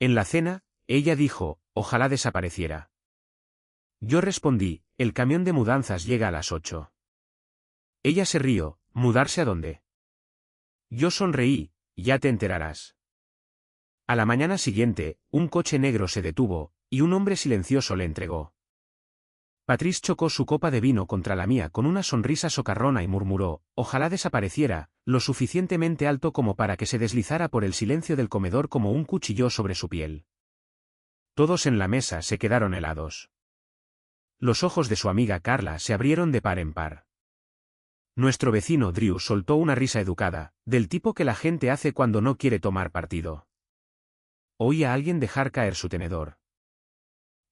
En la cena, ella dijo, ojalá desapareciera. Yo respondí, el camión de mudanzas llega a las 8. Ella se rió, ¿mudarse a dónde? Yo sonreí, ya te enterarás. A la mañana siguiente, un coche negro se detuvo, y un hombre silencioso le entregó. Patrice chocó su copa de vino contra la mía con una sonrisa socarrona y murmuró, ojalá desapareciera, lo suficientemente alto como para que se deslizara por el silencio del comedor como un cuchillo sobre su piel. Todos en la mesa se quedaron helados. Los ojos de su amiga Carla se abrieron de par en par. Nuestro vecino Drew soltó una risa educada, del tipo que la gente hace cuando no quiere tomar partido. Oí a alguien dejar caer su tenedor.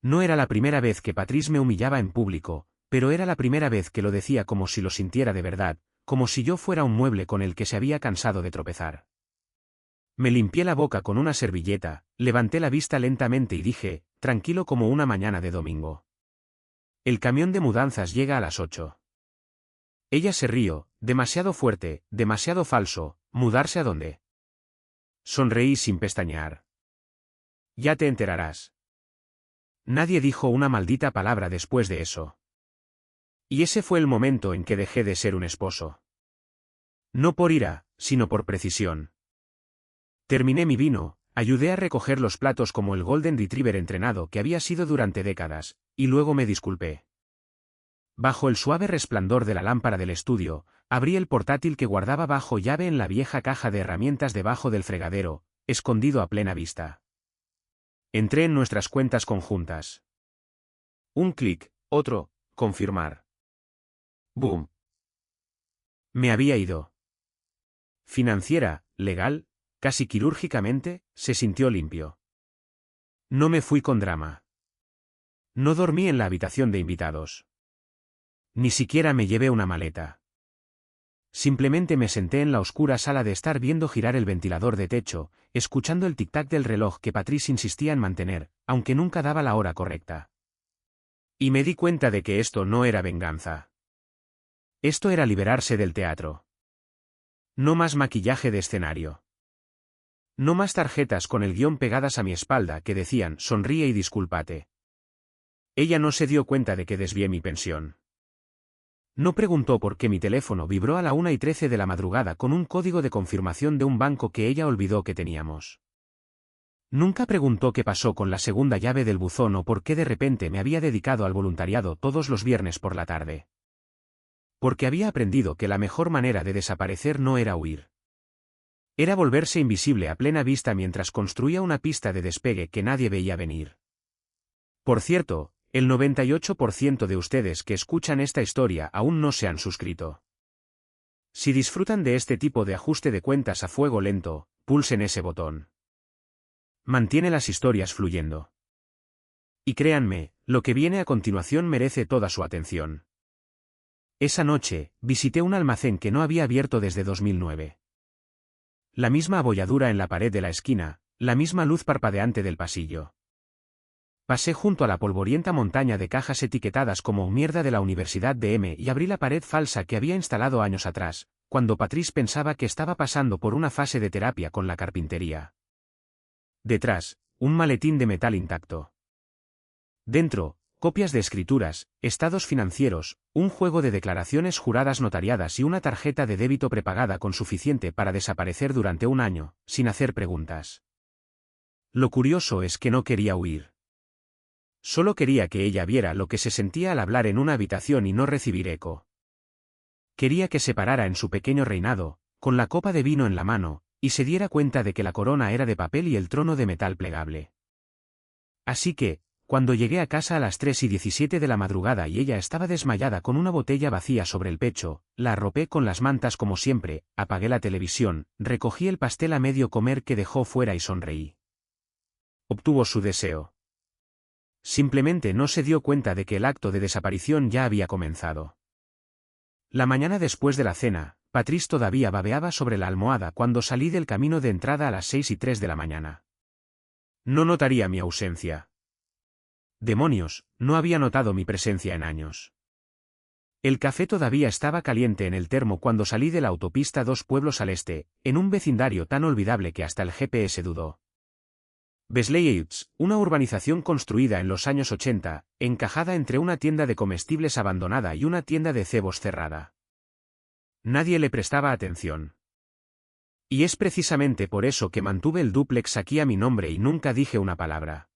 No era la primera vez que Patrice me humillaba en público, pero era la primera vez que lo decía como si lo sintiera de verdad, como si yo fuera un mueble con el que se había cansado de tropezar. Me limpié la boca con una servilleta, levanté la vista lentamente y dije, tranquilo como una mañana de domingo. El camión de mudanzas llega a las 8. Ella se rió, demasiado fuerte, demasiado falso, ¿mudarse a dónde? Sonreí sin pestañear. Ya te enterarás. Nadie dijo una maldita palabra después de eso. Y ese fue el momento en que dejé de ser un esposo. No por ira, sino por precisión. Terminé mi vino, ayudé a recoger los platos como el Golden Retriever entrenado que había sido durante décadas, y luego me disculpé. Bajo el suave resplandor de la lámpara del estudio, abrí el portátil que guardaba bajo llave en la vieja caja de herramientas debajo del fregadero, escondido a plena vista. Entré en nuestras cuentas conjuntas. Un clic, otro, confirmar. ¡Boom! Me había ido. Financiera, legal, casi quirúrgicamente, se sintió limpio. No me fui con drama. No dormí en la habitación de invitados. Ni siquiera me llevé una maleta. Simplemente me senté en la oscura sala de estar viendo girar el ventilador de techo, escuchando el tic-tac del reloj que Patrice insistía en mantener, aunque nunca daba la hora correcta. Y me di cuenta de que esto no era venganza. Esto era liberarse del teatro. No más maquillaje de escenario. No más tarjetas con el guión pegadas a mi espalda que decían, sonríe y discúlpate. Ella no se dio cuenta de que desvié mi pensión. No preguntó por qué mi teléfono vibró a la 1:13 de la madrugada con un código de confirmación de un banco que ella olvidó que teníamos. Nunca preguntó qué pasó con la segunda llave del buzón o por qué de repente me había dedicado al voluntariado todos los viernes por la tarde. Porque había aprendido que la mejor manera de desaparecer no era huir. Era volverse invisible a plena vista mientras construía una pista de despegue que nadie veía venir. Por cierto, el 98% de ustedes que escuchan esta historia aún no se han suscrito. Si disfrutan de este tipo de ajuste de cuentas a fuego lento, pulsen ese botón. Mantiene las historias fluyendo. Y créanme, lo que viene a continuación merece toda su atención. Esa noche, visité un almacén que no había abierto desde 2009. La misma abolladura en la pared de la esquina, la misma luz parpadeante del pasillo. Pasé junto a la polvorienta montaña de cajas etiquetadas como mierda de la Universidad de M y abrí la pared falsa que había instalado años atrás, cuando Patrice pensaba que estaba pasando por una fase de terapia con la carpintería. Detrás, un maletín de metal intacto. Dentro, copias de escrituras, estados financieros, un juego de declaraciones juradas notariadas y una tarjeta de débito prepagada con suficiente para desaparecer durante un año, sin hacer preguntas. Lo curioso es que no quería huir. Solo quería que ella viera lo que se sentía al hablar en una habitación y no recibir eco. Quería que se parara en su pequeño reinado, con la copa de vino en la mano, y se diera cuenta de que la corona era de papel y el trono de metal plegable. Así que, cuando llegué a casa a las 3:17 de la madrugada y ella estaba desmayada con una botella vacía sobre el pecho, la arropé con las mantas como siempre, apagué la televisión, recogí el pastel a medio comer que dejó fuera y sonreí. Obtuvo su deseo. Simplemente no se dio cuenta de que el acto de desaparición ya había comenzado. La mañana después de la cena, Patrice todavía babeaba sobre la almohada cuando salí del camino de entrada a las 6:03 de la mañana. No notaría mi ausencia. Demonios, no había notado mi presencia en años. El café todavía estaba caliente en el termo cuando salí de la autopista 2 pueblos al este, en un vecindario tan olvidable que hasta el GPS dudó. Besley Heights, una urbanización construida en los años 80, encajada entre una tienda de comestibles abandonada y una tienda de cebos cerrada. Nadie le prestaba atención. Y es precisamente por eso que mantuve el dúplex aquí a mi nombre y nunca dije una palabra.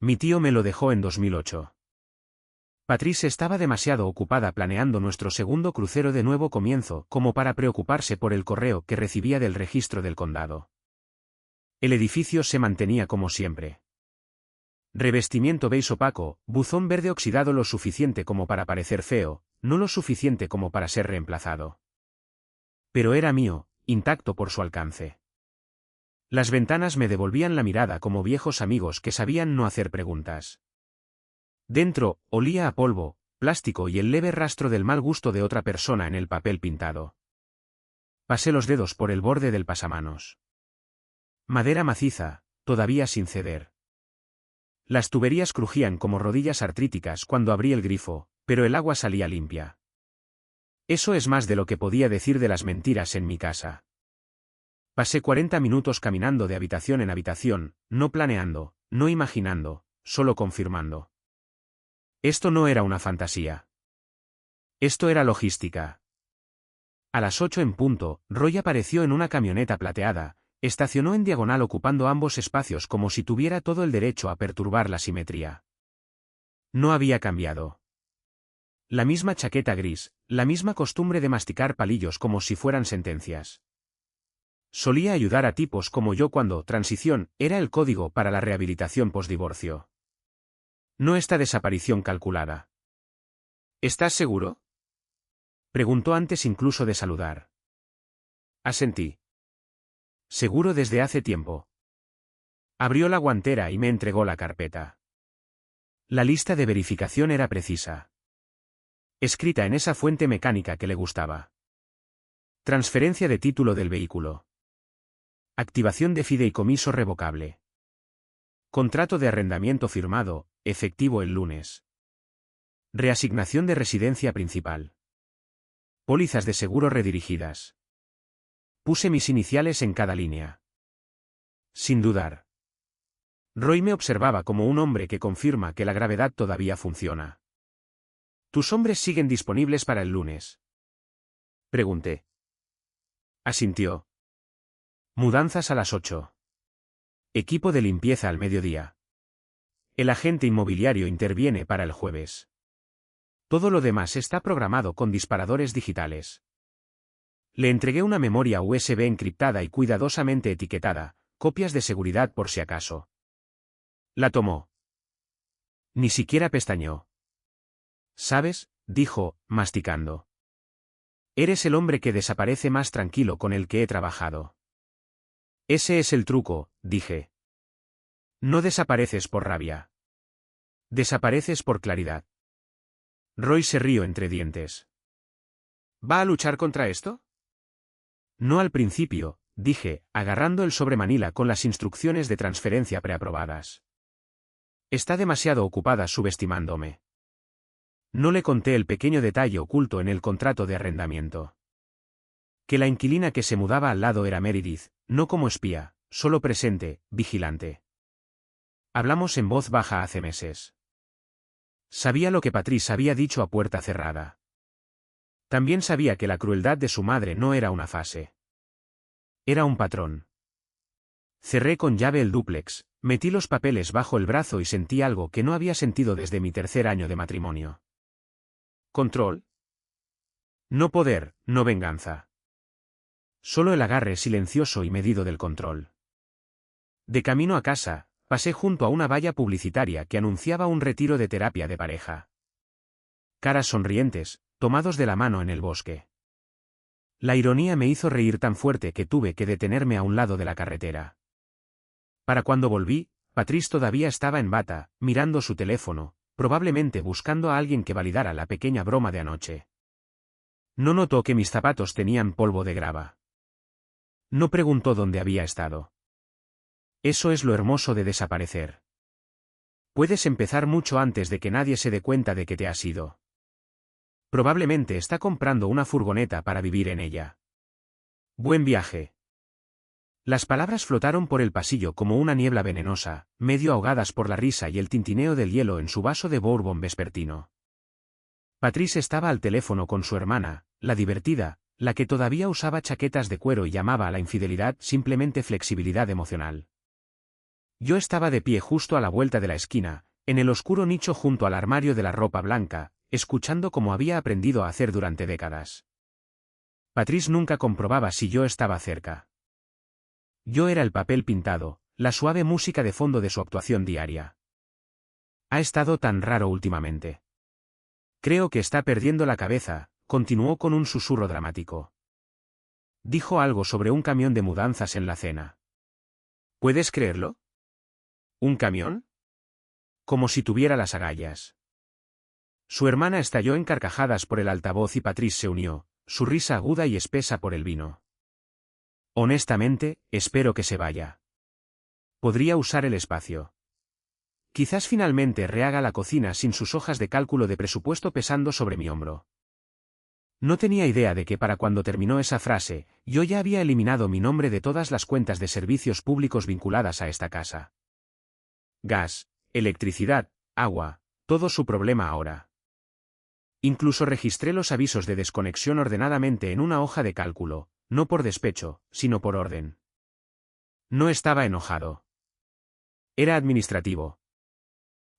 Mi tío me lo dejó en 2008. Patrice estaba demasiado ocupada planeando nuestro segundo crucero de nuevo comienzo como para preocuparse por el correo que recibía del registro del condado. El edificio se mantenía como siempre. Revestimiento beige opaco, buzón verde oxidado lo suficiente como para parecer feo, no lo suficiente como para ser reemplazado. Pero era mío, intacto por su alcance. Las ventanas me devolvían la mirada como viejos amigos que sabían no hacer preguntas. Dentro, olía a polvo, plástico y el leve rastro del mal gusto de otra persona en el papel pintado. Pasé los dedos por el borde del pasamanos. Madera maciza, todavía sin ceder. Las tuberías crujían como rodillas artríticas cuando abrí el grifo, pero el agua salía limpia. Eso es más de lo que podía decir de las mentiras en mi casa. Pasé 40 minutos caminando de habitación en habitación, no planeando, no imaginando, solo confirmando. Esto no era una fantasía. Esto era logística. A las 8 en punto, Roy apareció en una camioneta plateada, estacionó en diagonal ocupando ambos espacios como si tuviera todo el derecho a perturbar la simetría. No había cambiado. La misma chaqueta gris, la misma costumbre de masticar palillos como si fueran sentencias. Solía ayudar a tipos como yo cuando transición era el código para la rehabilitación postdivorcio. No esta desaparición calculada. ¿Estás seguro?, preguntó antes incluso de saludar. Asentí. Seguro desde hace tiempo. Abrió la guantera y me entregó la carpeta. La lista de verificación era precisa. Escrita en esa fuente mecánica que le gustaba. Transferencia de título del vehículo. Activación de fideicomiso revocable. Contrato de arrendamiento firmado, efectivo el lunes. Reasignación de residencia principal. Pólizas de seguro redirigidas. Puse mis iniciales en cada línea. Sin dudar. Roy me observaba como un hombre que confirma que la gravedad todavía funciona. ¿Tus hombres siguen disponibles para el lunes?, pregunté. Asintió. Mudanzas a las 8. Equipo de limpieza al mediodía. El agente inmobiliario interviene para el jueves. Todo lo demás está programado con disparadores digitales. Le entregué una memoria USB encriptada y cuidadosamente etiquetada, copias de seguridad por si acaso. La tomó. Ni siquiera pestañeó. ¿Sabes?, dijo, masticando. Eres el hombre que desaparece más tranquilo con el que he trabajado. Ese es el truco, dije. No desapareces por rabia. Desapareces por claridad. Roy se rió entre dientes. ¿Va a luchar contra esto? No al principio, dije, agarrando el sobre Manila con las instrucciones de transferencia preaprobadas. Está demasiado ocupada subestimándome. No le conté el pequeño detalle oculto en el contrato de arrendamiento. Que la inquilina que se mudaba al lado era Meredith, no como espía, solo presente, vigilante. Hablamos en voz baja hace meses. Sabía lo que Patrice había dicho a puerta cerrada. También sabía que la crueldad de su madre no era una fase. Era un patrón. Cerré con llave el dúplex, metí los papeles bajo el brazo y sentí algo que no había sentido desde mi tercer año de matrimonio. ¿Control? No poder, no venganza. Solo el agarre silencioso y medido del control. De camino a casa, pasé junto a una valla publicitaria que anunciaba un retiro de terapia de pareja. Caras sonrientes, tomados de la mano en el bosque. La ironía me hizo reír tan fuerte que tuve que detenerme a un lado de la carretera. Para cuando volví, Patrice todavía estaba en bata, mirando su teléfono, probablemente buscando a alguien que validara la pequeña broma de anoche. No notó que mis zapatos tenían polvo de grava. No preguntó dónde había estado. Eso es lo hermoso de desaparecer. Puedes empezar mucho antes de que nadie se dé cuenta de que te has ido. Probablemente está comprando una furgoneta para vivir en ella. Buen viaje. Las palabras flotaron por el pasillo como una niebla venenosa, medio ahogadas por la risa y el tintineo del hielo en su vaso de bourbon vespertino. Patrice estaba al teléfono con su hermana, la divertida, la que todavía usaba chaquetas de cuero y llamaba a la infidelidad simplemente flexibilidad emocional. Yo estaba de pie justo a la vuelta de la esquina, en el oscuro nicho junto al armario de la ropa blanca, escuchando como había aprendido a hacer durante décadas. Patrice nunca comprobaba si yo estaba cerca. Yo era el papel pintado, la suave música de fondo de su actuación diaria. Ha estado tan raro últimamente. Creo que está perdiendo la cabeza, continuó con un susurro dramático. Dijo algo sobre un camión de mudanzas en la cena. ¿Puedes creerlo? ¿Un camión? Como si tuviera las agallas. Su hermana estalló en carcajadas por el altavoz y Patrice se unió, su risa aguda y espesa por el vino. Honestamente, espero que se vaya. Podría usar el espacio. Quizás finalmente rehaga la cocina sin sus hojas de cálculo de presupuesto pesando sobre mi hombro. No tenía idea de que para cuando terminó esa frase, yo ya había eliminado mi nombre de todas las cuentas de servicios públicos vinculadas a esta casa. Gas, electricidad, agua, todo su problema ahora. Incluso registré los avisos de desconexión ordenadamente en una hoja de cálculo, no por despecho, sino por orden. No estaba enojado. Era administrativo.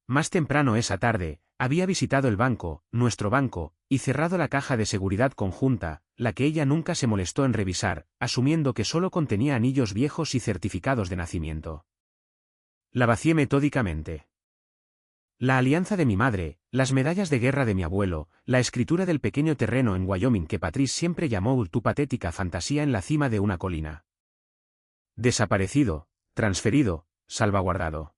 Más temprano esa tarde, había visitado el banco, nuestro banco, y cerrado la caja de seguridad conjunta, la que ella nunca se molestó en revisar, asumiendo que solo contenía anillos viejos y certificados de nacimiento. La vacié metódicamente. La alianza de mi madre, las medallas de guerra de mi abuelo, la escritura del pequeño terreno en Wyoming que Patrice siempre llamó tu patética fantasía en la cima de una colina. Desaparecido, transferido, salvaguardado.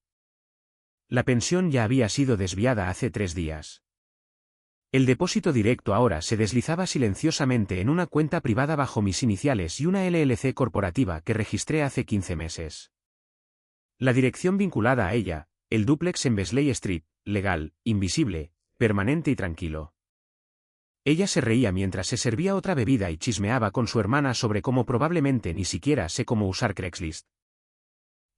La pensión ya había sido desviada hace 3 días. El depósito directo ahora se deslizaba silenciosamente en una cuenta privada bajo mis iniciales y una LLC corporativa que registré hace 15 meses. La dirección vinculada a ella, el dúplex en Besley Street, legal, invisible, permanente y tranquilo. Ella se reía mientras se servía otra bebida y chismeaba con su hermana sobre cómo probablemente ni siquiera sé cómo usar Craigslist.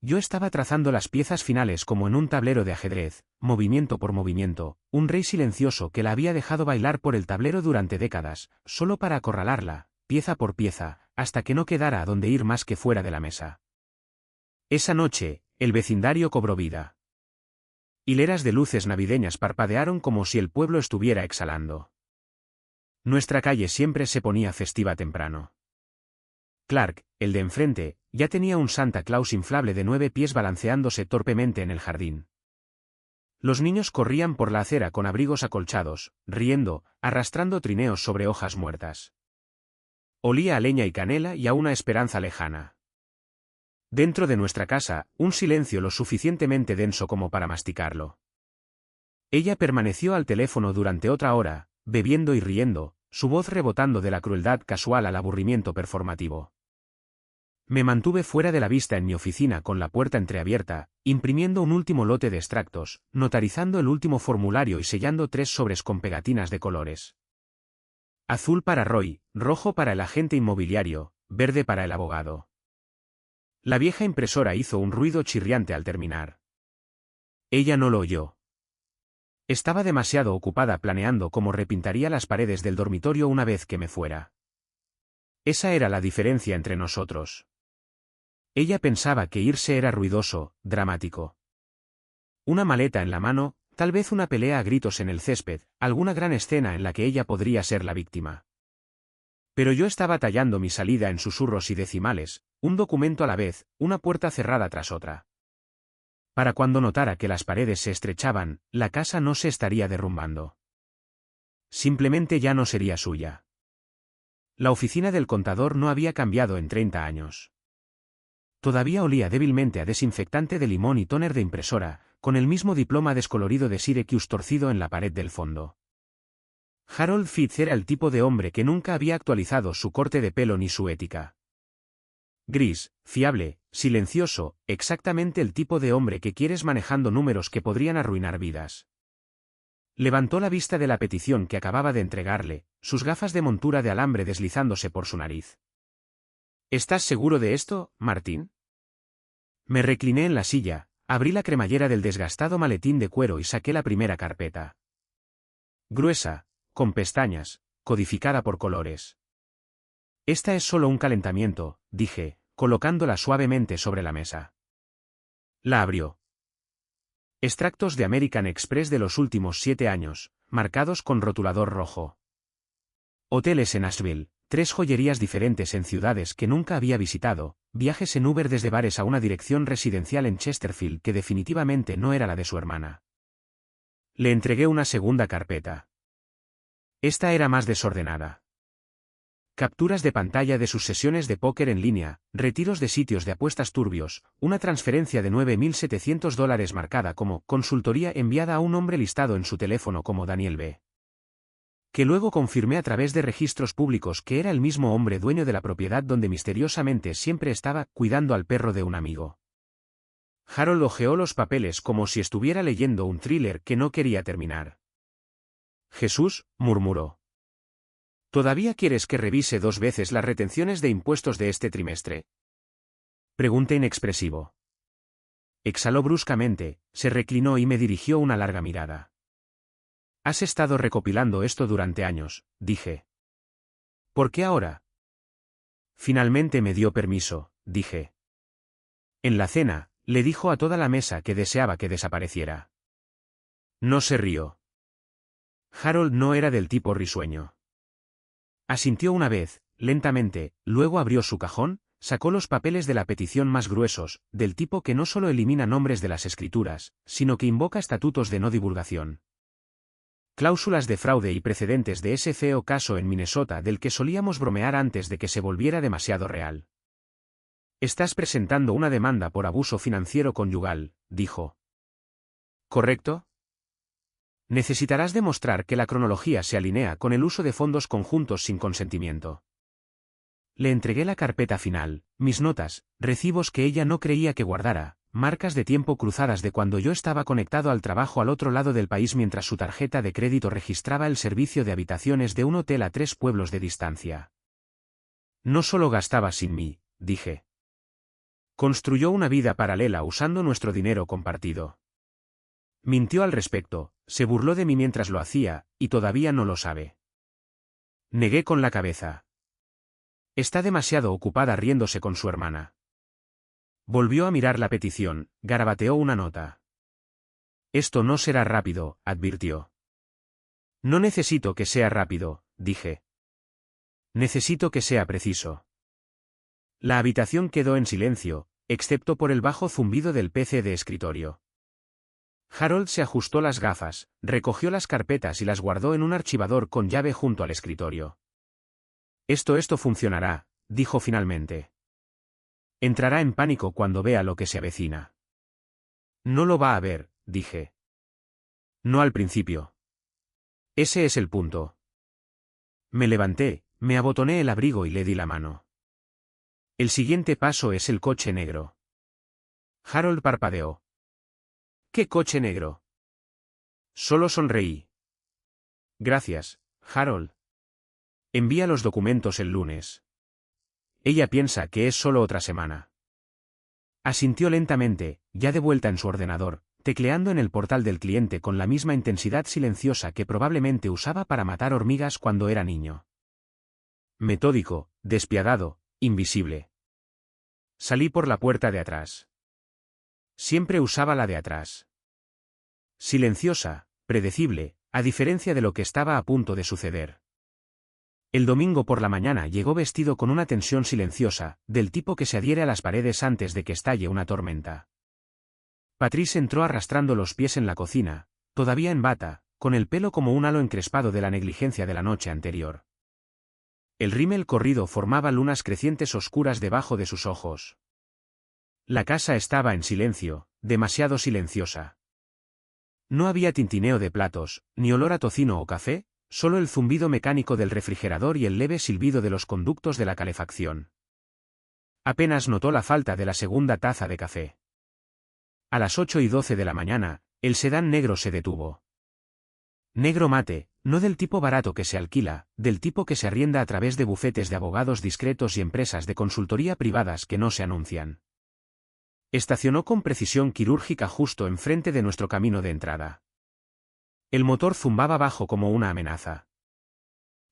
Yo estaba trazando las piezas finales como en un tablero de ajedrez, movimiento por movimiento, un rey silencioso que la había dejado bailar por el tablero durante décadas, solo para acorralarla, pieza por pieza, hasta que no quedara a dónde ir más que fuera de la mesa. Esa noche, el vecindario cobró vida. Hileras de luces navideñas parpadearon como si el pueblo estuviera exhalando. Nuestra calle siempre se ponía festiva temprano. Clark, el de enfrente, ya tenía un Santa Claus inflable de 9 pies balanceándose torpemente en el jardín. Los niños corrían por la acera con abrigos acolchados, riendo, arrastrando trineos sobre hojas muertas. Olía a leña y canela y a una esperanza lejana. Dentro de nuestra casa, un silencio lo suficientemente denso como para masticarlo. Ella permaneció al teléfono durante otra hora, bebiendo y riendo, su voz rebotando de la crueldad casual al aburrimiento performativo. Me mantuve fuera de la vista en mi oficina con la puerta entreabierta, imprimiendo un último lote de extractos, notarizando el último formulario y sellando 3 sobres con pegatinas de colores. Azul para Roy, rojo para el agente inmobiliario, verde para el abogado. La vieja impresora hizo un ruido chirriante al terminar. Ella no lo oyó. Estaba demasiado ocupada planeando cómo repintaría las paredes del dormitorio una vez que me fuera. Esa era la diferencia entre nosotros. Ella pensaba que irse era ruidoso, dramático. Una maleta en la mano, tal vez una pelea a gritos en el césped, alguna gran escena en la que ella podría ser la víctima. Pero yo estaba tallando mi salida en susurros y decimales, un documento a la vez, una puerta cerrada tras otra. Para cuando notara que las paredes se estrechaban, la casa no se estaría derrumbando. Simplemente ya no sería suya. La oficina del contador no había cambiado en 30 años. Todavía olía débilmente a desinfectante de limón y tóner de impresora, con el mismo diploma descolorido de Syracuse torcido en la pared del fondo. Harold Fitz era el tipo de hombre que nunca había actualizado su corte de pelo ni su ética. Gris, fiable, silencioso, exactamente el tipo de hombre que quieres manejando números que podrían arruinar vidas. Levantó la vista de la petición que acababa de entregarle, sus gafas de montura de alambre deslizándose por su nariz. ¿Estás seguro de esto, Martín? Me recliné en la silla, abrí la cremallera del desgastado maletín de cuero y saqué la primera carpeta. Gruesa, con pestañas, codificada por colores. Esta es solo un calentamiento, dije, colocándola suavemente sobre la mesa. La abrió. Extractos de American Express de los últimos 7 años, marcados con rotulador rojo. Hoteles en Asheville, 3 joyerías diferentes en ciudades que nunca había visitado, viajes en Uber desde bares a una dirección residencial en Chesterfield que definitivamente no era la de su hermana. Le entregué una segunda carpeta. Esta era más desordenada. Capturas de pantalla de sus sesiones de póker en línea, retiros de sitios de apuestas turbios, una transferencia de $9.700 marcada como consultoría enviada a un hombre listado en su teléfono como Daniel B. Que luego confirmé a través de registros públicos que era el mismo hombre dueño de la propiedad donde misteriosamente siempre estaba cuidando al perro de un amigo. Harold hojeó los papeles como si estuviera leyendo un thriller que no quería terminar. Jesús, murmuró. ¿Todavía quieres que revise 2 veces las retenciones de impuestos de este trimestre? Pregunté inexpresivo. Exhaló bruscamente, se reclinó y me dirigió una larga mirada. Has estado recopilando esto durante años, dije. ¿Por qué ahora? Finalmente me dio permiso, dije. En la cena, le dijo a toda la mesa que deseaba que desapareciera. No se rió. Harold no era del tipo risueño. Asintió una vez, lentamente, luego abrió su cajón, sacó los papeles de la petición más gruesos, del tipo que no solo elimina nombres de las escrituras, sino que invoca estatutos de no divulgación. Cláusulas de fraude y precedentes de ese feo caso en Minnesota del que solíamos bromear antes de que se volviera demasiado real. Estás presentando una demanda por abuso financiero conyugal, dijo. ¿Correcto? Necesitarás demostrar que la cronología se alinea con el uso de fondos conjuntos sin consentimiento. Le entregué la carpeta final, mis notas, recibos que ella no creía que guardara, marcas de tiempo cruzadas de cuando yo estaba conectado al trabajo al otro lado del país mientras su tarjeta de crédito registraba el servicio de habitaciones de un hotel a 3 pueblos de distancia. No solo gastaba sin mí, dije. Construyó una vida paralela usando nuestro dinero compartido. Mintió al respecto, se burló de mí mientras lo hacía, y todavía no lo sabe. Negué con la cabeza. Está demasiado ocupada riéndose con su hermana. Volvió a mirar la petición, garabateó una nota. Esto no será rápido, advirtió. No necesito que sea rápido, dije. Necesito que sea preciso. La habitación quedó en silencio, excepto por el bajo zumbido del PC de escritorio. Harold se ajustó las gafas, recogió las carpetas y las guardó en un archivador con llave junto al escritorio. Esto funcionará, dijo finalmente. Entrará en pánico cuando vea lo que se avecina. No lo va a ver, dije. No al principio. Ese es el punto. Me levanté, me abotoné el abrigo y le di la mano. El siguiente paso es el coche negro. Harold parpadeó. ¿Qué coche negro? Solo sonreí. Gracias, Harold. Envía los documentos el lunes. Ella piensa que es solo otra semana. Asintió lentamente, ya de vuelta en su ordenador, tecleando en el portal del cliente con la misma intensidad silenciosa que probablemente usaba para matar hormigas cuando era niño. Metódico, despiadado, invisible. Salí por la puerta de atrás. Siempre usaba la de atrás. Silenciosa, predecible, a diferencia de lo que estaba a punto de suceder. El domingo por la mañana llegó vestido con una tensión silenciosa, del tipo que se adhiere a las paredes antes de que estalle una tormenta. Patrice entró arrastrando los pies en la cocina, todavía en bata, con el pelo como un halo encrespado de la negligencia de la noche anterior. El rímel corrido formaba lunas crecientes oscuras debajo de sus ojos. La casa estaba en silencio, demasiado silenciosa. No había tintineo de platos, ni olor a tocino o café, solo el zumbido mecánico del refrigerador y el leve silbido de los conductos de la calefacción. Apenas notó la falta de la segunda taza de café. A las 8:12 de la mañana, el sedán negro se detuvo. Negro mate, No del tipo barato que se alquila, del tipo que se arrienda a través de bufetes de abogados discretos y empresas de consultoría privadas que no se anuncian. Estacionó con precisión quirúrgica justo enfrente de nuestro camino de entrada. El motor zumbaba bajo como una amenaza.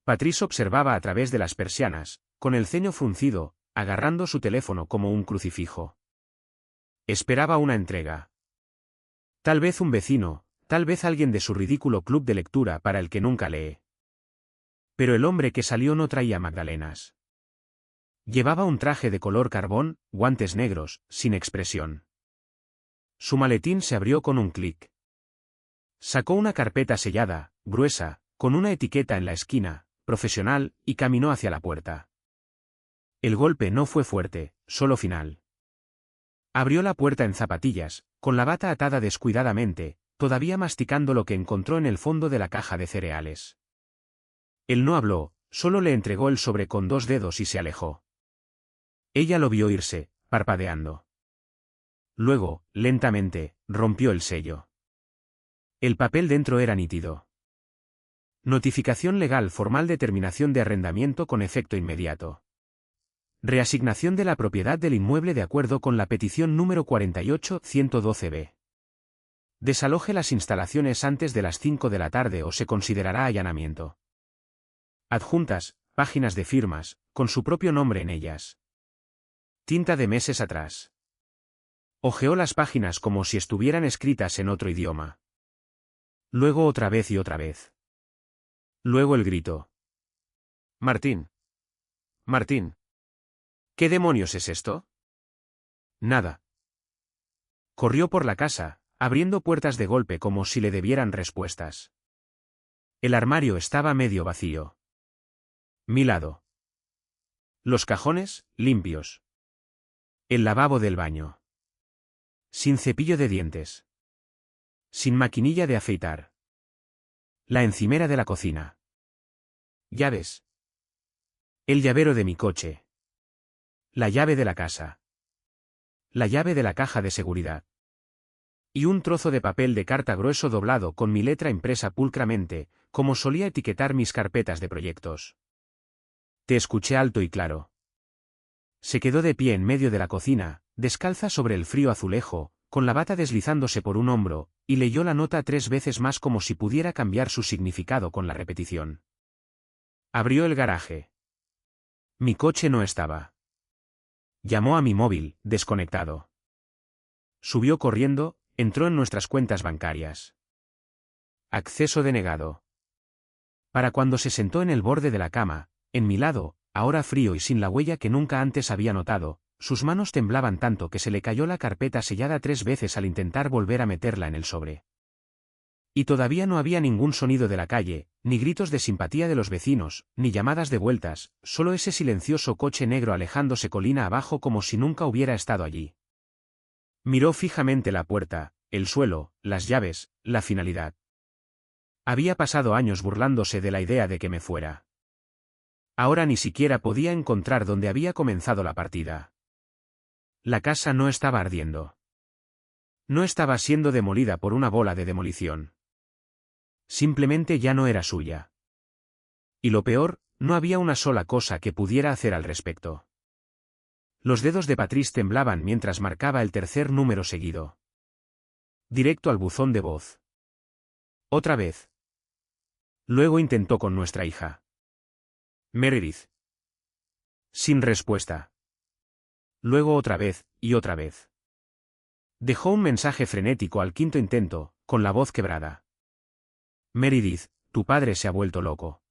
Patrice observaba a través de las persianas, con el ceño fruncido, agarrando su teléfono como un crucifijo. Esperaba una entrega. Tal vez un vecino, tal vez alguien de su ridículo club de lectura para el que nunca lee. Pero el hombre que salió no traía magdalenas. Llevaba un traje de color carbón, guantes negros, sin expresión. Su maletín se abrió con un clic. Sacó una carpeta sellada, gruesa, con una etiqueta en la esquina, profesional, y caminó hacia la puerta. El golpe no fue fuerte, solo final. Abrió la puerta en zapatillas, con la bata atada descuidadamente, todavía masticando lo que encontró en el fondo de la caja de cereales. Él no habló, solo le entregó el sobre con 2 dedos y se alejó. Ella lo vio irse, parpadeando. Luego, lentamente, rompió el sello. El papel dentro era nítido. Notificación legal formal de terminación de arrendamiento con efecto inmediato. Reasignación de la propiedad del inmueble de acuerdo con la petición número 48-112b. Desaloje las instalaciones antes de las 5 de la tarde o se considerará allanamiento. Adjuntas, páginas de firmas, con su propio nombre en ellas. Tinta de meses atrás. Hojeó las páginas como si estuvieran escritas en otro idioma. Luego otra vez y otra vez. Luego el grito. Martín. Martín. ¿Qué demonios es esto? Nada. Corrió por la casa, abriendo puertas de golpe como si le debieran respuestas. El armario estaba medio vacío. Mi lado. Los cajones, limpios. El lavabo del baño. Sin cepillo de dientes. Sin maquinilla de afeitar. La encimera de la cocina. Llaves. El llavero de mi coche. La llave de la casa. La llave de la caja de seguridad. Y un trozo de papel de carta grueso doblado con mi letra impresa pulcramente, como solía etiquetar mis carpetas de proyectos. Te escuché alto y claro. Se quedó de pie en medio de la cocina, descalza sobre el frío azulejo, con la bata deslizándose por un hombro, y leyó la nota 3 veces más como si pudiera cambiar su significado con la repetición. Abrió el garaje. Mi coche no estaba. Llamó a mi móvil, desconectado. Subió corriendo, entró en nuestras cuentas bancarias. Acceso denegado. Para cuando se sentó en el borde de la cama, en mi lado, ahora frío y sin la huella que nunca antes había notado, sus manos temblaban tanto que se le cayó la carpeta sellada 3 veces al intentar volver a meterla en el sobre. Y todavía no había ningún sonido de la calle, ni gritos de simpatía de los vecinos, ni llamadas de vueltas, solo ese silencioso coche negro alejándose colina abajo como si nunca hubiera estado allí. Miró fijamente la puerta, el suelo, las llaves, la finalidad. Había pasado años burlándose de la idea de que me fuera. Ahora ni siquiera podía encontrar dónde había comenzado la partida. La casa no estaba ardiendo. No estaba siendo demolida por una bola de demolición. Simplemente ya no era suya. Y lo peor, no había una sola cosa que pudiera hacer al respecto. Los dedos de Patrice temblaban mientras marcaba el tercer número seguido. Directo al buzón de voz. Otra vez. Luego intentó con nuestra hija. Meredith. Sin respuesta. Luego otra vez, y otra vez. Dejó un mensaje frenético al quinto intento, con la voz quebrada. Meredith, tu padre se ha vuelto loco.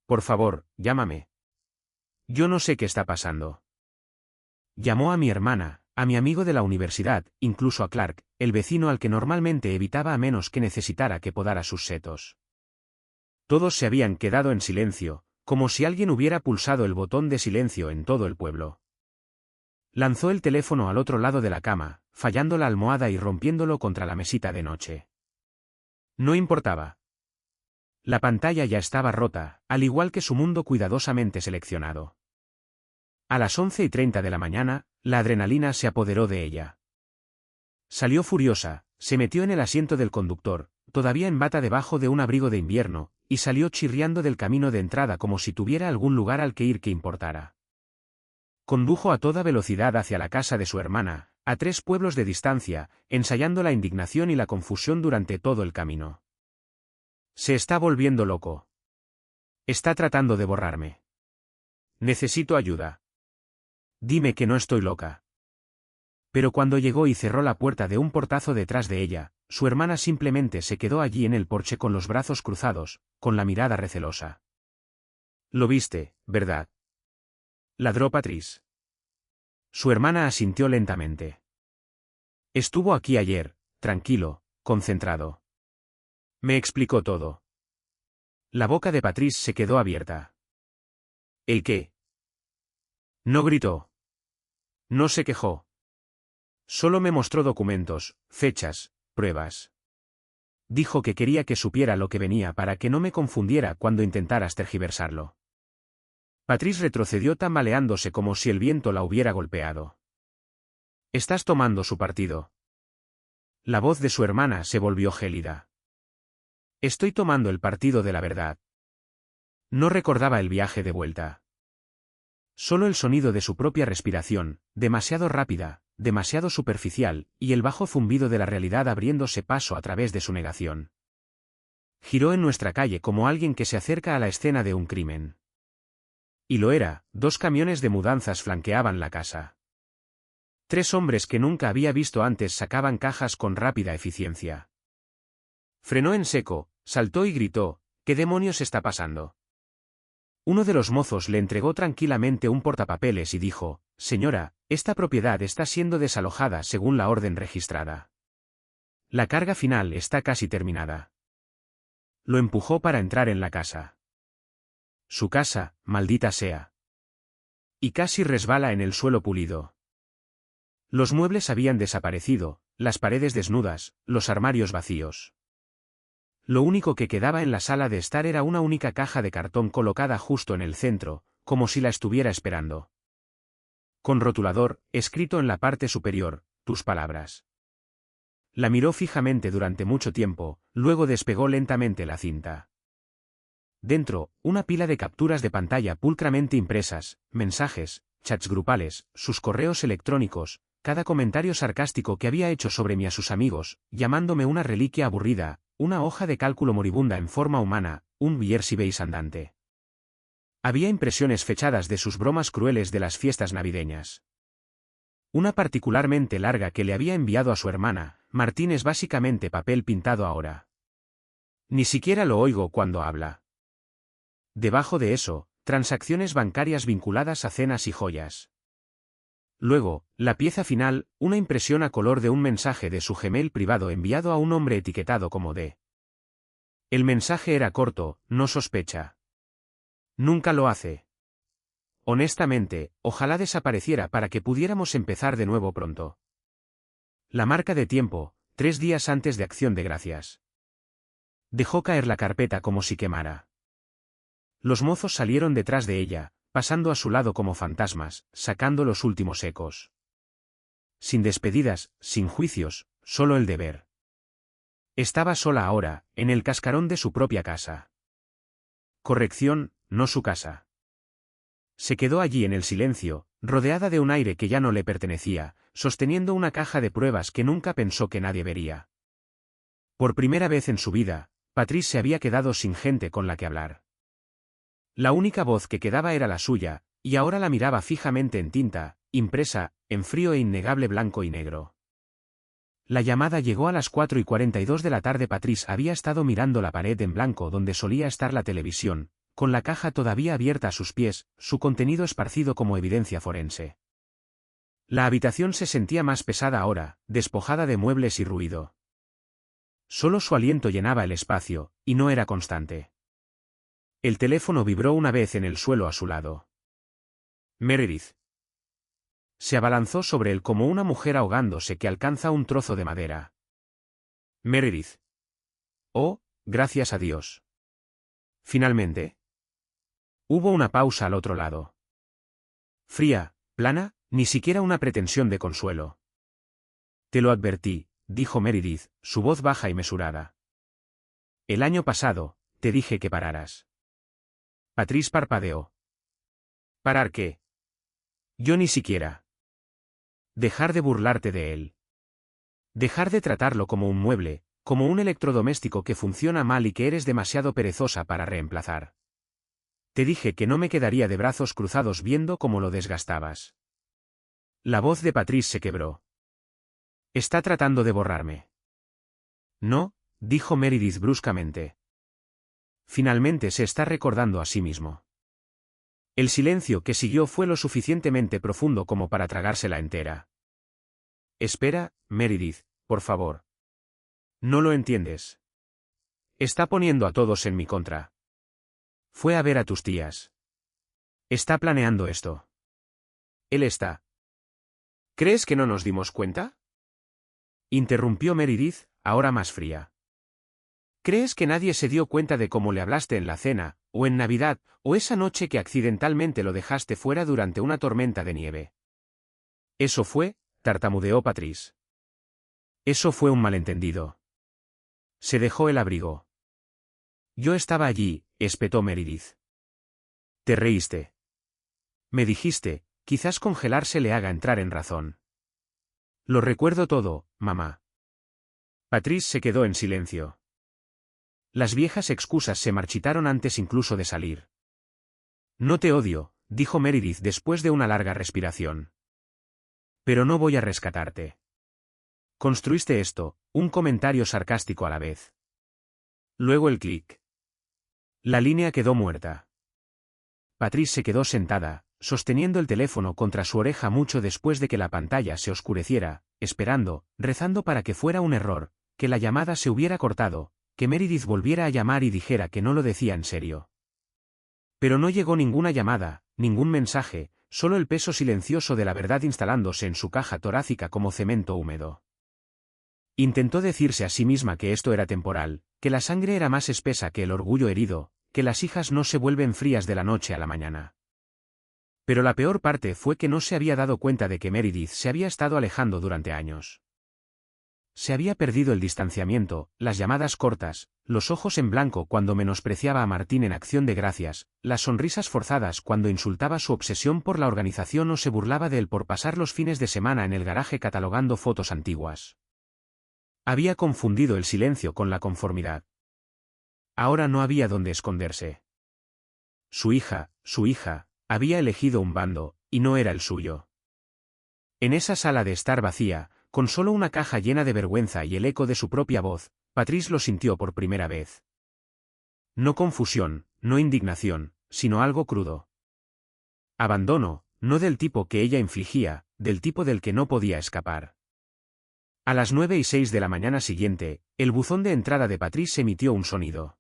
Por favor, llámame. Yo no sé qué está pasando. Llamó a mi hermana, a mi amigo de la universidad, incluso a Clark, el vecino al que normalmente evitaba a menos que necesitara que podara sus setos. Todos se habían quedado en silencio, como si alguien hubiera pulsado el botón de silencio en todo el pueblo. Lanzó el teléfono al otro lado de la cama, fallando la almohada y rompiéndolo contra la mesita de noche. No importaba. La pantalla ya estaba rota, al igual que su mundo cuidadosamente seleccionado. A las 11:30 de la mañana, la adrenalina se apoderó de ella. Salió furiosa, se metió en el asiento del conductor, todavía en bata debajo de un abrigo de invierno, y salió chirriando del camino de entrada como si tuviera algún lugar al que ir que importara. Condujo a toda velocidad hacia la casa de su hermana, a 3 pueblos de distancia, ensayando la indignación y la confusión durante todo el camino. Se está volviendo loco. Está tratando de borrarme. Necesito ayuda. Dime que no estoy loca. Pero cuando llegó y cerró la puerta de un portazo detrás de ella, su hermana simplemente se quedó allí en el porche con los brazos cruzados, con la mirada recelosa. «Lo viste, ¿verdad?», ladró Patrice. Su hermana asintió lentamente. Estuvo aquí ayer, tranquilo, concentrado. Me explicó todo. La boca de Patrice se quedó abierta. ¿El qué? No gritó. No se quejó. Solo me mostró documentos, fechas, pruebas. Dijo que quería que supiera lo que venía para que no me confundiera cuando intentaras tergiversarlo. Patrice retrocedió tambaleándose como si el viento la hubiera golpeado. Estás tomando su partido. La voz de su hermana se volvió gélida. Estoy tomando el partido de la verdad. No recordaba el viaje de vuelta. Solo el sonido de su propia respiración, demasiado rápida, demasiado superficial, y el bajo zumbido de la realidad abriéndose paso a través de su negación. Giró en nuestra calle como alguien que se acerca a la escena de un crimen. Y lo era, 2 camiones de mudanzas flanqueaban la casa. 3 hombres que nunca había visto antes sacaban cajas con rápida eficiencia. Frenó en seco, saltó y gritó, ¿qué demonios está pasando? Uno de los mozos le entregó tranquilamente un portapapeles y dijo, «Señora, esta propiedad está siendo desalojada según la orden registrada. La carga final está casi terminada». Lo empujó para entrar en la casa. Su casa, maldita sea. Y casi resbala en el suelo pulido. Los muebles habían desaparecido, las paredes desnudas, los armarios vacíos. Lo único que quedaba en la sala de estar era una única caja de cartón colocada justo en el centro, como si la estuviera esperando. Con rotulador, escrito en la parte superior, tus palabras. La miró fijamente durante mucho tiempo, luego despegó lentamente la cinta. Dentro, una pila de capturas de pantalla pulcramente impresas, mensajes, chats grupales, sus correos electrónicos, cada comentario sarcástico que había hecho sobre mí a sus amigos, llamándome una reliquia aburrida, una hoja de cálculo moribunda en forma humana, un Yersibéis andante. Había impresiones fechadas de sus bromas crueles de las fiestas navideñas. Una particularmente larga que le había enviado a su hermana, Martín es básicamente papel pintado ahora. Ni siquiera lo oigo cuando habla. Debajo de eso, transacciones bancarias vinculadas a cenas y joyas. Luego, la pieza final, una impresión a color de un mensaje de su Gmail privado enviado a un hombre etiquetado como D. El mensaje era corto, no sospecha. Nunca lo hace. Honestamente, ojalá desapareciera para que pudiéramos empezar de nuevo pronto. La marca de tiempo, 3 días antes de Acción de Gracias. Dejó caer la carpeta como si quemara. Los mozos salieron detrás de ella, pasando a su lado como fantasmas, sacando los últimos ecos. Sin despedidas, sin juicios, solo el deber. Estaba sola ahora, en el cascarón de su propia casa. Corrección, no su casa. Se quedó allí en el silencio, rodeada de un aire que ya no le pertenecía, sosteniendo una caja de pruebas que nunca pensó que nadie vería. Por primera vez en su vida, Patrice se había quedado sin gente con la que hablar. La única voz que quedaba era la suya, y ahora la miraba fijamente en tinta, impresa, en frío e innegable blanco y negro. La llamada llegó a las 4:42 de la tarde. Patrice había estado mirando la pared en blanco donde solía estar la televisión, con la caja todavía abierta a sus pies, su contenido esparcido como evidencia forense. La habitación se sentía más pesada ahora, despojada de muebles y ruido. Solo su aliento llenaba el espacio, y no era constante. El teléfono vibró una vez en el suelo a su lado. Meredith. Se abalanzó sobre él como una mujer ahogándose que alcanza un trozo de madera. Meredith. Oh, gracias a Dios. Finalmente. Hubo una pausa al otro lado. Fría, plana, ni siquiera una pretensión de consuelo. Te lo advertí, dijo Meredith, su voz baja y mesurada. El año pasado, te dije que pararas. Patrice parpadeó. ¿Parar qué? Yo ni siquiera. Dejar de burlarte de él. Dejar de tratarlo como un mueble, como un electrodoméstico que funciona mal y que eres demasiado perezosa para reemplazar. Te dije que no me quedaría de brazos cruzados viendo cómo lo desgastabas. La voz de Patrice se quebró. Está tratando de borrarme. No, dijo Meredith bruscamente. Finalmente se está recordando a sí mismo. El silencio que siguió fue lo suficientemente profundo como para tragársela entera. Espera, Meredith, por favor. No lo entiendes. Está poniendo a todos en mi contra. Fue a ver a tus tías. Está planeando esto. Él está. ¿Crees que no nos dimos cuenta? Interrumpió Meredith, ahora más fría. ¿Crees que nadie se dio cuenta de cómo le hablaste en la cena, o en Navidad, o esa noche que accidentalmente lo dejaste fuera durante una tormenta de nieve? Eso fue, tartamudeó Patrice. Eso fue un malentendido. Se dejó el abrigo. Yo estaba allí, espetó Meredith. Te reíste. Me dijiste, quizás congelarse le haga entrar en razón. Lo recuerdo todo, mamá. Patrice se quedó en silencio. Las viejas excusas se marchitaron antes incluso de salir. No te odio, dijo Meredith después de una larga respiración. Pero no voy a rescatarte. Construiste esto, un comentario sarcástico a la vez. Luego el clic. La línea quedó muerta. Patrice se quedó sentada, sosteniendo el teléfono contra su oreja mucho después de que la pantalla se oscureciera, esperando, rezando para que fuera un error, que la llamada se hubiera cortado, que Meredith volviera a llamar y dijera que no lo decía en serio. Pero no llegó ninguna llamada, ningún mensaje, solo el peso silencioso de la verdad instalándose en su caja torácica como cemento húmedo. Intentó decirse a sí misma que esto era temporal, que la sangre era más espesa que el orgullo herido, que las hijas no se vuelven frías de la noche a la mañana. Pero la peor parte fue que no se había dado cuenta de que Meredith se había estado alejando durante años. Se había perdido el distanciamiento, las llamadas cortas, los ojos en blanco cuando menospreciaba a Martín en acción de gracias, las sonrisas forzadas cuando insultaba su obsesión por la organización o se burlaba de él por pasar los fines de semana en el garaje catalogando fotos antiguas. Había confundido el silencio con la conformidad. Ahora no había dónde esconderse. Su hija, había elegido un bando, y no era el suyo. En esa sala de estar vacía, con solo una caja llena de vergüenza y el eco de su propia voz, Patrice lo sintió por primera vez. No confusión, no indignación, sino algo crudo. Abandono, no del tipo que ella infligía, del tipo del que no podía escapar. A las 9:06 de la mañana siguiente, el buzón de entrada de Patrice emitió un sonido.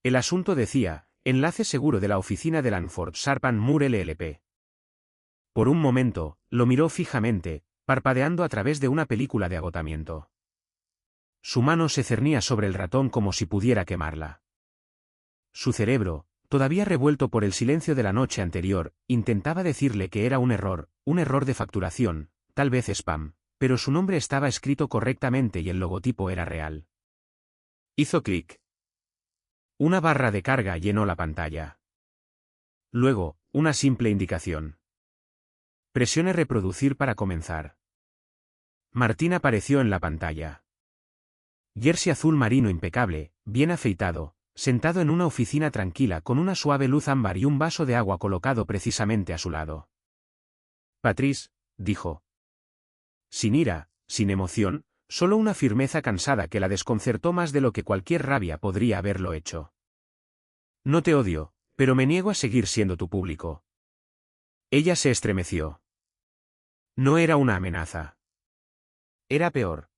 El asunto decía, enlace seguro de la oficina de Lanford Sharp & Moore LLP. Por un momento, lo miró fijamente, parpadeando a través de una película de agotamiento. Su mano se cernía sobre el ratón como si pudiera quemarla. Su cerebro, todavía revuelto por el silencio de la noche anterior, intentaba decirle que era un error de facturación, tal vez spam, pero su nombre estaba escrito correctamente y el logotipo era real. Hizo clic. Una barra de carga llenó la pantalla. Luego, una simple indicación. Presione reproducir para comenzar. Martín apareció en la pantalla. Jersey azul marino impecable, bien afeitado, sentado en una oficina tranquila con una suave luz ámbar y un vaso de agua colocado precisamente a su lado. Patrice, dijo. Sin ira, sin emoción, solo una firmeza cansada que la desconcertó más de lo que cualquier rabia podría haberlo hecho. No te odio, pero me niego a seguir siendo tu público. Ella se estremeció. No era una amenaza. Era peor.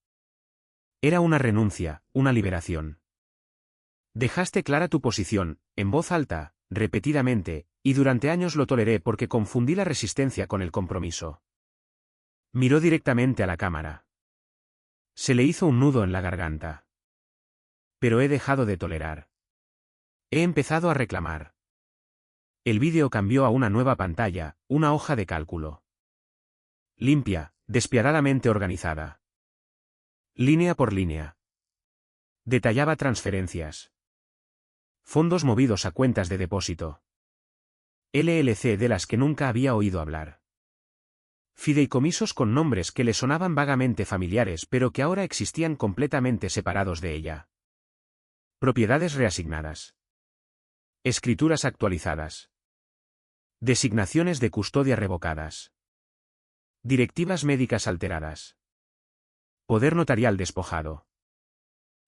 Era una renuncia, una liberación. Dejaste clara tu posición, en voz alta, repetidamente, y durante años lo toleré porque confundí la resistencia con el compromiso. Miró directamente a la cámara. Se le hizo un nudo en la garganta. Pero he dejado de tolerar. He empezado a reclamar. El vídeo cambió a una nueva pantalla, una hoja de cálculo. Limpia, despiadadamente organizada. Línea por línea. Detallaba transferencias. Fondos movidos a cuentas de depósito. LLC de las que nunca había oído hablar. Fideicomisos con nombres que le sonaban vagamente familiares pero que ahora existían completamente separados de ella. Propiedades reasignadas. Escrituras actualizadas. Designaciones de custodia revocadas. Directivas médicas alteradas. Poder notarial despojado.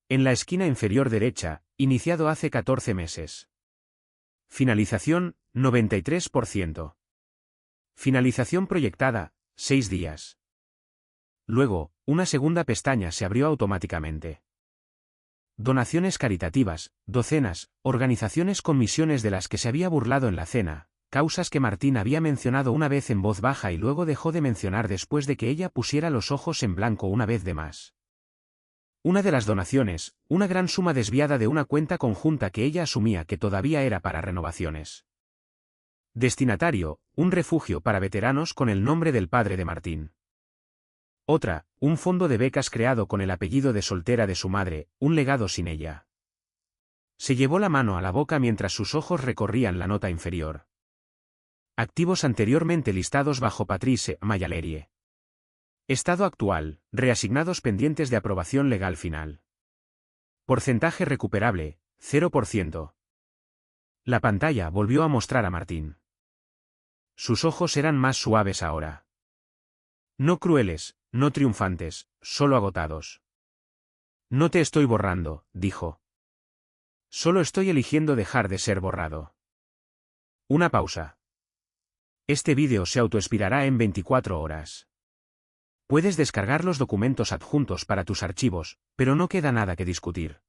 En la esquina inferior derecha, iniciado hace 14 meses. Finalización, 93%. Finalización proyectada, 6 días. Luego, una segunda pestaña se abrió automáticamente. Donaciones caritativas, docenas, organizaciones con misiones de las que se había burlado en la cena, causas que Martín había mencionado una vez en voz baja y luego dejó de mencionar después de que ella pusiera los ojos en blanco una vez de más. Una de las donaciones, una gran suma desviada de una cuenta conjunta que ella asumía que todavía era para renovaciones. Destinatario, un refugio para veteranos con el nombre del padre de Martín. Otra, un fondo de becas creado con el apellido de soltera de su madre, un legado sin ella. Se llevó la mano a la boca mientras sus ojos recorrían la nota inferior. Activos anteriormente listados bajo Patrice Mayalerie. Estado actual, reasignados pendientes de aprobación legal final. Porcentaje recuperable, 0%. La pantalla volvió a mostrar a Martín. Sus ojos eran más suaves ahora. No crueles, no triunfantes, solo agotados. No te estoy borrando, dijo. Solo estoy eligiendo dejar de ser borrado. Una pausa. Este vídeo se autoexpirará en 24 horas. Puedes descargar los documentos adjuntos para tus archivos, pero no queda nada que discutir.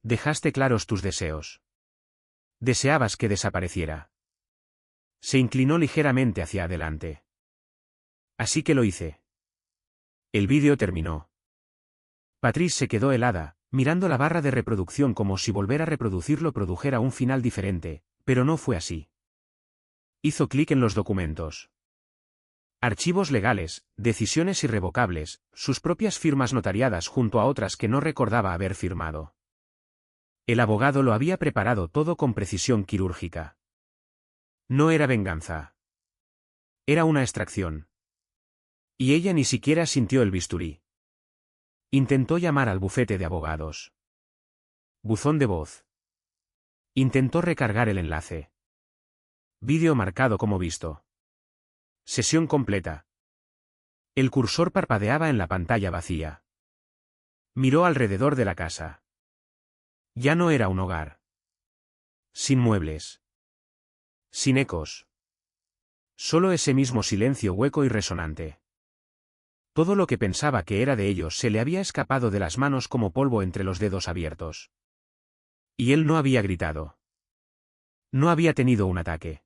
Dejaste claros tus deseos. Deseabas que desapareciera. Se inclinó ligeramente hacia adelante. Así que lo hice. El vídeo terminó. Patrice se quedó helada, mirando la barra de reproducción como si volver a reproducirlo produjera un final diferente, pero no fue así. Hizo clic en los documentos. Archivos legales, decisiones irrevocables, sus propias firmas notariadas junto a otras que no recordaba haber firmado. El abogado lo había preparado todo con precisión quirúrgica. No era venganza. Era una extracción. Y ella ni siquiera sintió el bisturí. Intentó llamar al bufete de abogados. Buzón de voz. Intentó recargar el enlace. Vídeo marcado como visto. Sesión completa. El cursor parpadeaba en la pantalla vacía. Miró alrededor de la casa. Ya no era un hogar. Sin muebles. Sin ecos. Solo ese mismo silencio hueco y resonante. Todo lo que pensaba que era de ellos se le había escapado de las manos como polvo entre los dedos abiertos. Y él no había gritado. No había tenido un ataque.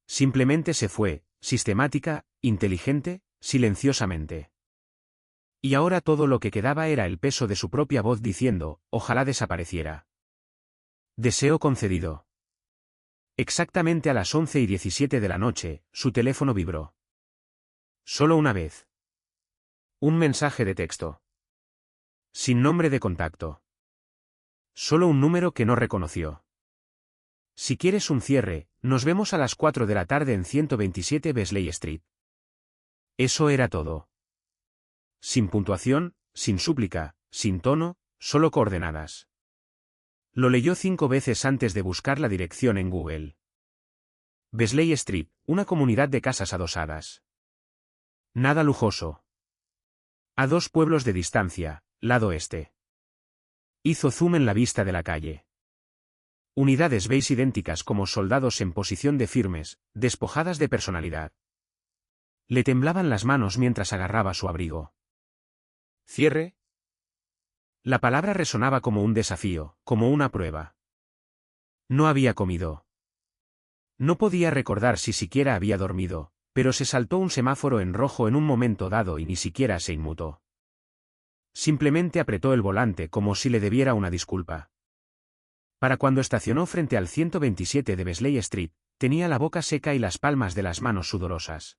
Simplemente se fue, sistemática, inteligente, silenciosamente. Y ahora todo lo que quedaba era el peso de su propia voz diciendo, ojalá desapareciera. Deseo concedido. Exactamente a las 11:17 de la noche, su teléfono vibró. Solo una vez. Un mensaje de texto. Sin nombre de contacto. Solo un número que no reconoció. Si quieres un cierre, nos vemos a las 4 de la tarde en 127 Beasley Street. Eso era todo. Sin puntuación, sin súplica, sin tono, solo coordenadas. Lo leyó 5 veces antes de buscar la dirección en Google. Beasley Street, una comunidad de casas adosadas. Nada lujoso. A 2 pueblos de distancia, lado este. Hizo zoom en la vista de la calle. Unidades beige idénticas como soldados en posición de firmes, despojadas de personalidad. Le temblaban las manos mientras agarraba su abrigo. ¿Cierre? La palabra resonaba como un desafío, como una prueba. No había comido. No podía recordar si siquiera había dormido, pero se saltó un semáforo en rojo en un momento dado y ni siquiera se inmutó. Simplemente apretó el volante como si le debiera una disculpa. Para cuando estacionó frente al 127 de Beasley Street, tenía la boca seca y las palmas de las manos sudorosas.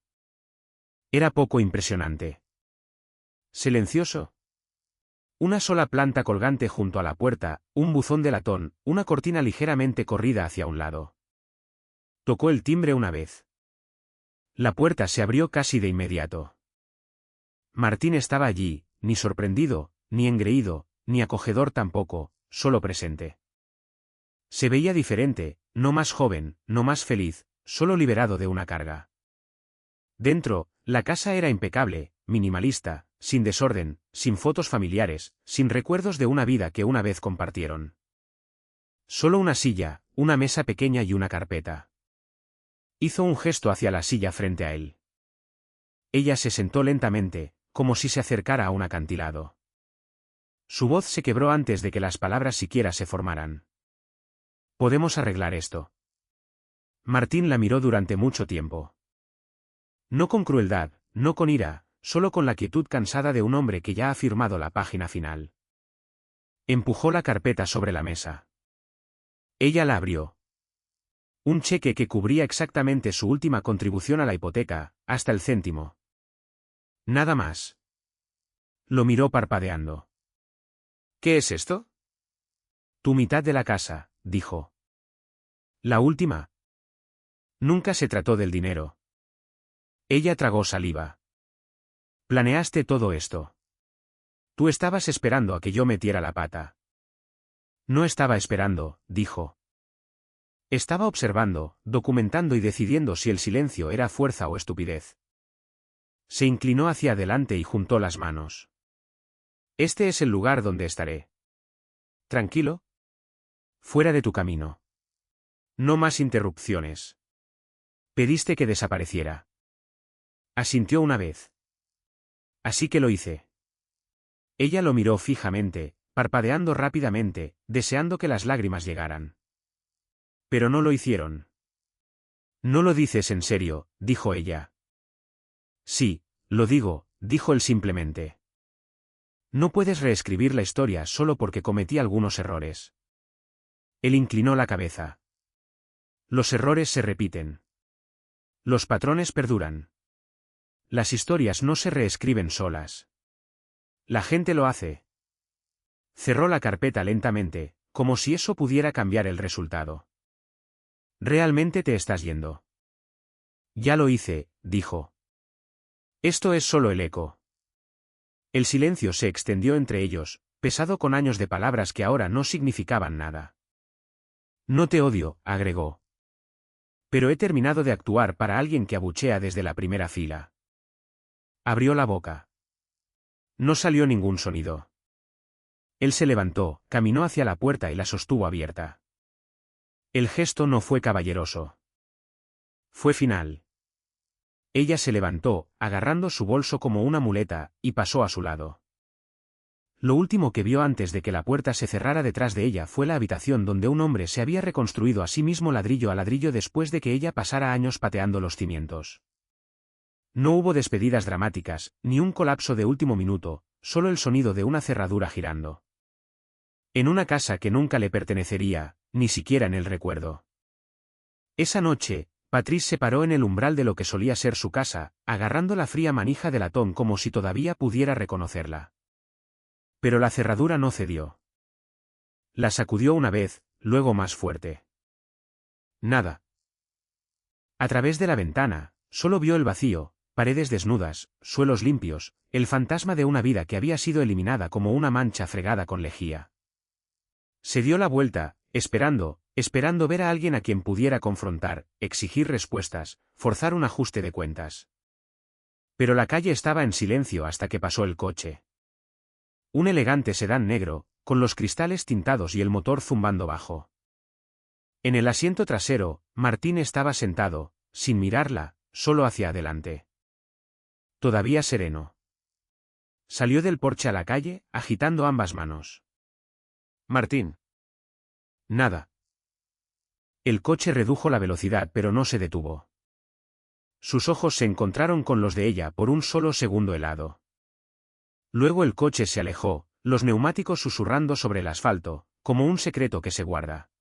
Era poco impresionante. ¿Silencioso? Una sola planta colgante junto a la puerta, un buzón de latón, una cortina ligeramente corrida hacia un lado. Tocó el timbre una vez. La puerta se abrió casi de inmediato. Martín estaba allí, ni sorprendido, ni engreído, ni acogedor tampoco, solo presente. Se veía diferente, no más joven, no más feliz, solo liberado de una carga. Dentro, la casa era impecable, minimalista, sin desorden, sin fotos familiares, sin recuerdos de una vida que una vez compartieron. Solo una silla, una mesa pequeña y una carpeta. Hizo un gesto hacia la silla frente a él. Ella se sentó lentamente, como si se acercara a un acantilado. Su voz se quebró antes de que las palabras siquiera se formaran. «¿Podemos arreglar esto?» Martín la miró durante mucho tiempo. No con crueldad, no con ira, solo con la quietud cansada de un hombre que ya ha firmado la página final. Empujó la carpeta sobre la mesa. Ella la abrió. Un cheque que cubría exactamente su última contribución a la hipoteca, hasta el céntimo. Nada más. Lo miró parpadeando. «¿Qué es esto?» «Tu mitad de la casa», dijo. «¿La última?» Nunca se trató del dinero. Ella tragó saliva. «Planeaste todo esto. Tú estabas esperando a que yo metiera la pata». «No estaba esperando», dijo. Estaba observando, documentando y decidiendo si el silencio era fuerza o estupidez. Se inclinó hacia adelante y juntó las manos. «Este es el lugar donde estaré. ¿Tranquilo? Fuera de tu camino. No más interrupciones. Pediste que desapareciera». Asintió una vez. «Así que lo hice». Ella lo miró fijamente, parpadeando rápidamente, deseando que las lágrimas llegaran. «Pero no lo hicieron». «No lo dices en serio», dijo ella. «Sí, lo digo», dijo él simplemente. «No puedes reescribir la historia solo porque cometí algunos errores». Él inclinó la cabeza. «Los errores se repiten. Los patrones perduran. Las historias no se reescriben solas. La gente lo hace». Cerró la carpeta lentamente, como si eso pudiera cambiar el resultado. «¿Realmente te estás yendo?» «Ya lo hice», dijo. «Esto es solo el eco». El silencio se extendió entre ellos, pesado con años de palabras que ahora no significaban nada. «No te odio», agregó. «Pero he terminado de actuar para alguien que abuchea desde la primera fila». Abrió la boca. No salió ningún sonido. Él se levantó, caminó hacia la puerta y la sostuvo abierta. El gesto no fue caballeroso. Fue final. Ella se levantó, agarrando su bolso como una muleta, y pasó a su lado. Lo último que vio antes de que la puerta se cerrara detrás de ella fue la habitación donde un hombre se había reconstruido a sí mismo ladrillo a ladrillo después de que ella pasara años pateando los cimientos. No hubo despedidas dramáticas, ni un colapso de último minuto, solo el sonido de una cerradura girando. En una casa que nunca le pertenecería, ni siquiera en el recuerdo. Esa noche, Patrice se paró en el umbral de lo que solía ser su casa, agarrando la fría manija de latón como si todavía pudiera reconocerla. Pero la cerradura no cedió. La sacudió una vez, luego más fuerte. Nada. A través de la ventana, solo vio el vacío, paredes desnudas, suelos limpios, el fantasma de una vida que había sido eliminada como una mancha fregada con lejía. Se dio la vuelta, esperando ver a alguien a quien pudiera confrontar, exigir respuestas, forzar un ajuste de cuentas. Pero la calle estaba en silencio hasta que pasó el coche. Un elegante sedán negro, con los cristales tintados y el motor zumbando bajo. En el asiento trasero, Martín estaba sentado, sin mirarla, solo hacia adelante. Todavía sereno. Salió del porche a la calle, agitando ambas manos. «Martín». «Nada». El coche redujo la velocidad pero no se detuvo. Sus ojos se encontraron con los de ella por un solo segundo helado. Luego el coche se alejó, los neumáticos susurrando sobre el asfalto, como un secreto que se guarda.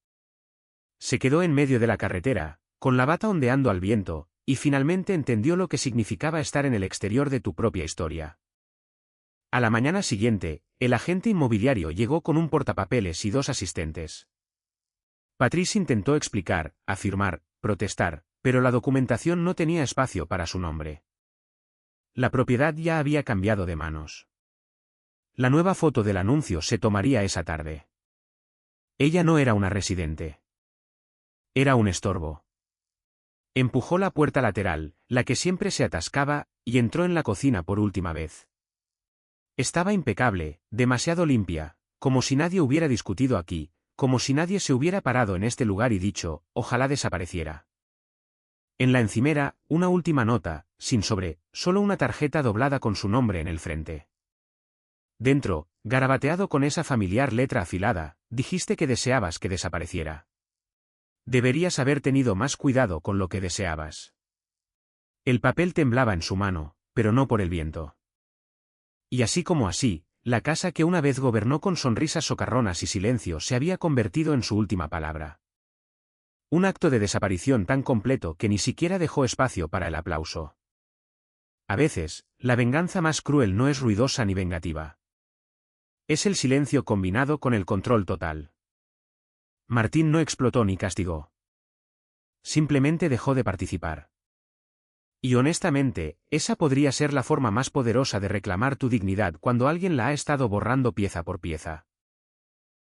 Se quedó en medio de la carretera, con la bata ondeando al viento, y finalmente entendió lo que significaba estar en el exterior de tu propia historia. A la mañana siguiente, El agente inmobiliario llegó con un portapapeles y 2 asistentes. Patrice intentó explicar, afirmar, protestar, pero la documentación no tenía espacio para su nombre. La propiedad ya había cambiado de manos. La nueva foto del anuncio se tomaría esa tarde. Ella no era una residente. Era un estorbo. Empujó la puerta lateral, la que siempre se atascaba, y entró en la cocina por última vez. Estaba impecable, demasiado limpia, como si nadie hubiera discutido aquí, como si nadie se hubiera parado en este lugar y dicho, ojalá desapareciera. En la encimera, una última nota, sin sobre, solo una tarjeta doblada con su nombre en el frente. Dentro, garabateado con esa familiar letra afilada, dijiste que deseabas que desapareciera. Deberías haber tenido más cuidado con lo que deseabas. El papel temblaba en su mano, pero no por el viento. Y así como así, la casa que una vez gobernó con sonrisas socarronas y silencio se había convertido en su última palabra. Un acto de desaparición tan completo que ni siquiera dejó espacio para el aplauso. A veces, la venganza más cruel no es ruidosa ni vengativa. Es el silencio combinado con el control total. Martín no explotó ni castigó. Simplemente dejó de participar. Y honestamente, esa podría ser la forma más poderosa de reclamar tu dignidad cuando alguien la ha estado borrando pieza por pieza.